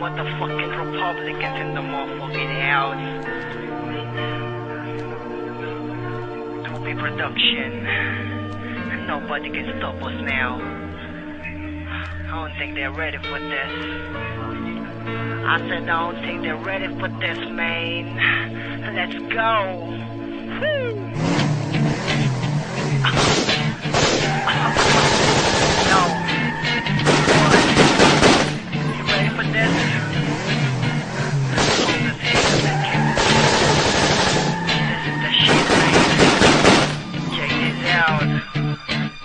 motherfucking Republicans in the motherfucking house. Doobie Production. Nobody can stop us now. I don't think they're ready for this. I said I don't think they're ready for this, man. Let's go. Woo. No. You ready for this? Hold this hand second. This is the shit, man. Check this out.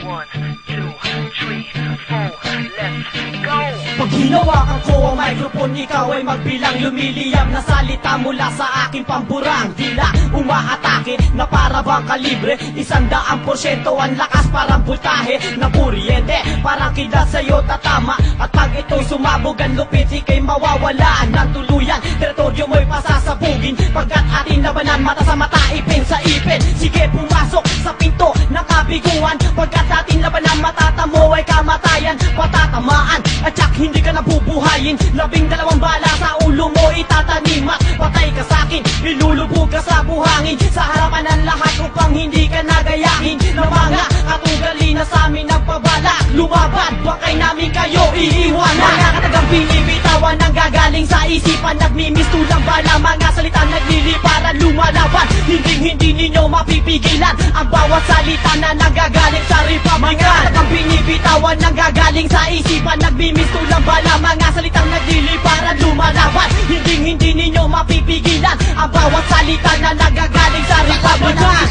1, 2, 3, 4, let's go! Pag hinawakan ko ang microphone, ikaw ay magbilang. Lumiliyab na salita mula sa aking pamburang dila. Umaatake na para bang kalibre 100% ang lakas parang voltahe na kuryente. Parang kilat sa'yo tatama. At pag ito'y sumabog ang lupit, ika'y mawawalaan ng tuluyan. Teritoryo mo'y pasasabugin pagkat ating labanan. Mata sa mata, ipin sa ipin. Sige, pumasok sa pinto ng kabiguan. Pagkat ating labanan, matatamo ay kamatayan. Patatamaan at tsak hindi ka nabubuhayin. 12 bala sa ulo mo itatanimat. Patay ka sa'kin, ilulubog ka sa buhangin. Sa harapan ng lahat upang hindi ka nagayahin. Na mga katugali na sa'min nagpabalak lumaban, bakay namin kayo iiwanan. Mga katagang binibitawan ang gagaling sa isipan. Nagmimistulang bala, mga salita nagliliparan lumalaban. Hindi ninyo mapipigilan ang bawat salita na nagagaling sa Republican. Mga katagang binibitawan ang gagaling sa isipan. Nagmimistulang bala, mga salitang nagliliparan lumalaban. Hindi ninyo mapipigilan ang bawat salita na nagagaling sa Republican.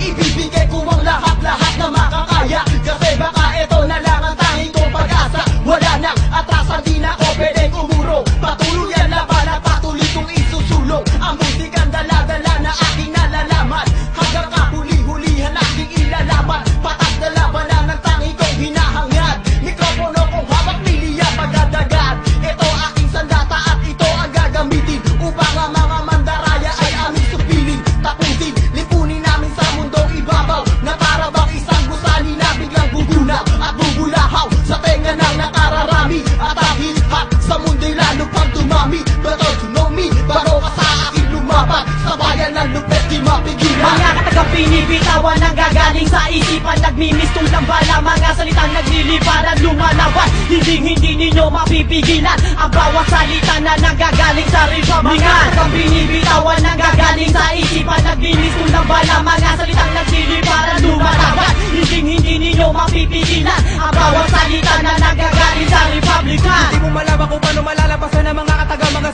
Ibibigay ko ang lahat-lahat na makakaya. Kasi baka ito na lang ang tanging kong pag-asa. Wala nang atrasan, di na ako pwedeng umuro. Patuloy ang laban at patuloy kong isusulong. Ang musikang dala-dala na aking nalalaman. Hanggang kahuli-hulihan aking ilalaban. Patas na labanan ang tanging kong hinahangad. Mikropono kong hawak, niliyab magdadagat. Ito aking sandata at ito ang gagamitin upang ang mga mandaraya ay aming supilin. Tapusin, lipunin namin sa mundong ibabaw na para bang isang gusani na biglang bugunaw at bubulahaw sa tenga ng nakararami. At ang hilihat sa mundo'y lalo pang dumami. Better to know me, bago ka sa akin lumaban. Sa bayan ng lupet di mapigilan. Mga katagang binibitawan ang gagaling sa isipan. Nagmimistulang bala, mga salitang nagliliparan lumalaban. Hindi ninyo mapipigilan ang bawat salita na nagagaling sa Republican. Mga katagang binibitawan ang gagaling sa isipan. Nagmimistulang bala, mga salitang nagliliparan lumalaban. Hindi ninyo mapipigilan ang bawat salita na nagagaling sa Republican. Hindi mo malaman kung paano malalabasan ng mga katagang mga